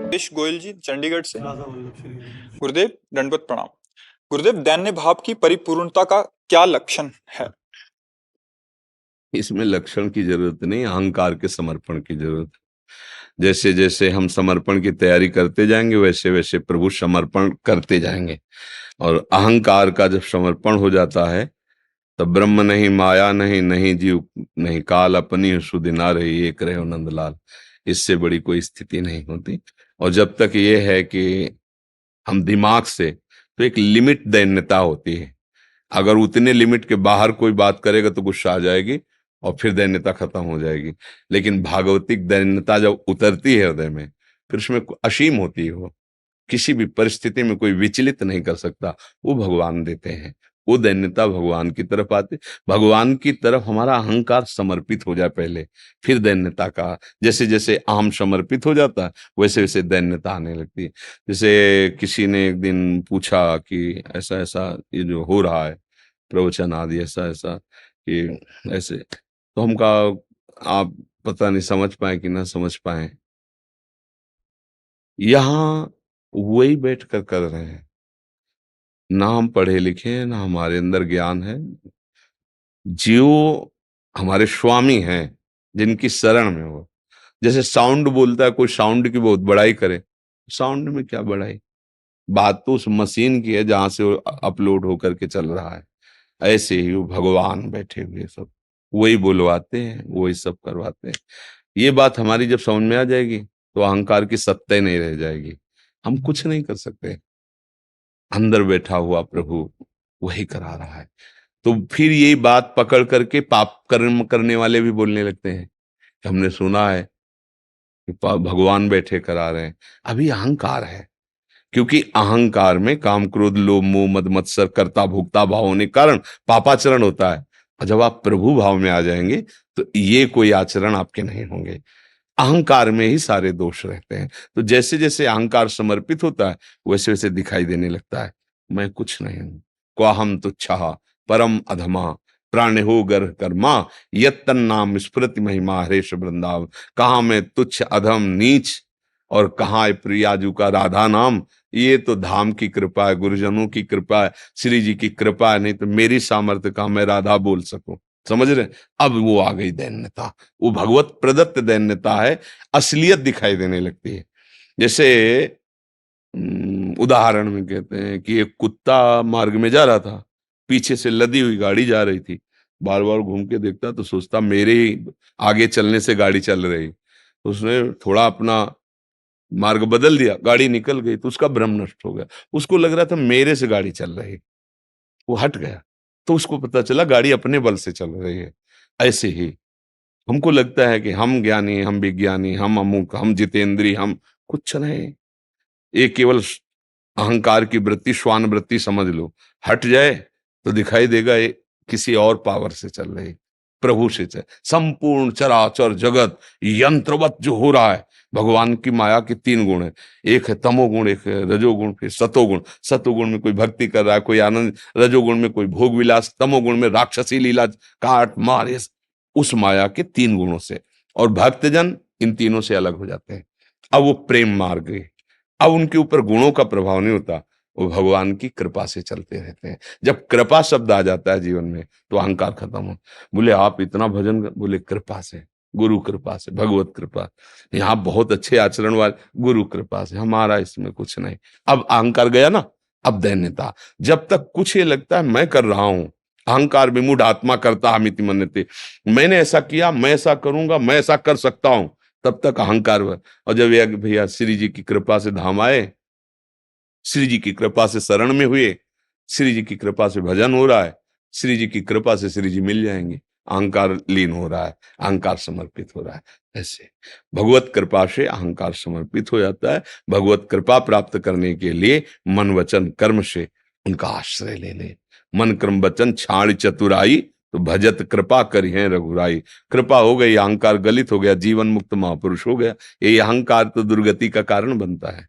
रमेश गोयल जी चंडीगढ़ से। गुरुदेव दंडवत प्रणाम। गुरुदेव, दैन्य भाव की परिपूर्णता का क्या लक्षण है? इसमें लक्षण की जरूरत नहीं, अहंकार के समर्पण की जरूरत है। जैसे जैसे हम समर्पण की तैयारी करते जाएंगे वैसे वैसे प्रभु समर्पण करते जाएंगे। और अहंकार का जब समर्पण हो जाता है तब ब्रह्म नहीं, माया नहीं, नहीं जीव नहीं, काल अपनी सुधि ना रही, एक रहे नंदलाल। इससे बड़ी कोई स्थिति नहीं होती। और जब तक ये है कि हम दिमाग से, तो एक लिमिट दैन्यता होती है। अगर उतने लिमिट के बाहर कोई बात करेगा तो गुस्सा आ जाएगी और फिर दैन्यता खत्म हो जाएगी। लेकिन भागवतिक दैन्यता जब उतरती है हृदय में, फिर उसमें असीम होती है। वो किसी भी परिस्थिति में कोई विचलित नहीं कर सकता, वो भगवान देते हैं। वो दैन्यता भगवान की तरफ आती, भगवान की तरफ हमारा अहंकार समर्पित हो जाए पहले, फिर दैन्यता का, जैसे जैसे अहम समर्पित हो जाता है वैसे वैसे दैन्यता आने लगती है। जैसे किसी ने एक दिन पूछा कि ऐसा ऐसा ये जो हो रहा है प्रवचन आदि, ऐसा ऐसा कि ऐसे, तो हम कहा आप पता नहीं समझ पाए कि ना समझ पाए, यहाँ वही बैठ कर रहे हैं। ना हम पढ़े लिखे हैं, ना हमारे अंदर ज्ञान है। जो हमारे स्वामी हैं, जिनकी शरण में हो, जैसे साउंड बोलता है, कोई साउंड की बहुत बड़ाई करे, साउंड में क्या बड़ाई, बात तो उस मशीन की है जहां से वो अपलोड होकर के चल रहा है। ऐसे ही वो भगवान बैठे हुए सब वही बुलवाते हैं, वही सब करवाते हैं। ये बात हमारी जब समझ में आ जाएगी तो अहंकार की सत्ता ही नहीं रह जाएगी। हम कुछ नहीं कर सकते, अंदर बैठा हुआ प्रभु वही करा रहा है। तो फिर यही बात पकड़ करके पाप कर्म करने वाले भी बोलने लगते हैं कि हमने सुना है कि भगवान बैठे करा रहे हैं। अभी अहंकार है, क्योंकि अहंकार में काम क्रोध लोभ मोह मद मत्सर कर्ता भोक्ता भाव होने के कारण पापाचरण होता है। और जब आप प्रभु भाव में आ जाएंगे तो ये कोई आचरण आपके नहीं होंगे। अहंकार में ही सारे दोष रहते हैं। तो जैसे जैसे अहंकार समर्पित होता है वैसे वैसे दिखाई देने लगता है मैं कुछ नहीं हूं, क्वाहम तुच्छा परम अधमा, प्राण हो गर्भ कर्मा, यत्तन नाम स्मृति महिमा हरेश वृंदावन। कहाँ मैं तुच्छ अधम नीच और कहाँ है प्रियाजू का राधा नाम। ये तो धाम की कृपा है, गुरुजनों की कृपा है, श्री जी की कृपा है, नहीं तो मेरी सामर्थ्य का मैं राधा बोल सकूं। समझ रहे? अब वो आ गई दैन्यता, वो भगवत प्रदत्त दैन्यता है, असलियत दिखाई देने लगती है। जैसे उदाहरण में कहते हैं कि एक कुत्ता मार्ग में जा रहा था, पीछे से लदी हुई गाड़ी जा रही थी, बार बार घूम के देखता तो सोचता मेरे ही आगे चलने से गाड़ी चल रही। तो उसने थोड़ा अपना मार्ग बदल दिया, गाड़ी निकल गई, तो उसका भ्रम नष्ट हो गया। उसको लग रहा था मेरे से गाड़ी चल रही, वो हट गया, तो उसको पता चला गाड़ी अपने बल से चल रही है। ऐसे ही हमको लगता है कि हम ज्ञानी, हम विज्ञानी, हम अमुक, हम जितेंद्री, हम कुछ नहीं। ये केवल अहंकार की वृत्ति, श्वान वृत्ति समझ लो, हट जाए तो दिखाई देगा ये किसी और पावर से चल रही, प्रभु से चल। संपूर्ण चराचर जगत यंत्रवत जो हो रहा है, भगवान की माया के तीन गुण है, एक है तमोगुण, एक है रजोगुण, फिर सतोगुण। सतोगुण में कोई भक्ति कर रहा है, कोई आनंद, रजोगुण में कोई भोग विलास, तमोगुण में राक्षसी लीला काट मार, उस माया के तीन गुणों से। और भक्तजन इन तीनों से अलग हो जाते हैं। अब वो प्रेम मार्ग है, अब उनके ऊपर गुणों का प्रभाव नहीं होता, वो भगवान की कृपा से चलते रहते हैं। जब कृपा शब्द आ जाता है जीवन में तो अहंकार खत्म हो। बोले आप इतना भजन बोले कृपा से, गुरु कृपा से, भगवत कृपा। यहाँ बहुत अच्छे आचरण वाले, गुरु कृपा से, हमारा इसमें कुछ नहीं। अब अहंकार गया ना, अब दैन्यता। जब तक कुछ ये लगता है मैं कर रहा हूं, अहंकार विमूढ़ आत्मा करता हमिति मन्यते, मैंने ऐसा किया, मैं ऐसा करूंगा, मैं ऐसा कर सकता हूं, तब तक अहंकार। और जब ये भैया श्री जी की कृपा से धाम आए, श्री जी की कृपा से शरण में हुए, श्री जी की कृपा से भजन हो रहा है, श्री जी की कृपा से श्री जी मिल जाएंगे, अहंकार लीन हो रहा है, अहंकार समर्पित हो रहा है। ऐसे भगवत कृपा से अहंकार समर्पित हो जाता है। भगवत कृपा प्राप्त करने के लिए मन वचन कर्म से उनका आश्रय ले ले। मन कर्म वचन छाड़ चतुराई, तो भजत कृपा करी है रघुराई। कृपा हो गई, अहंकार गलित हो गया, जीवन मुक्त महापुरुष हो गया। ये अहंकार तो दुर्गति का कारण बनता है।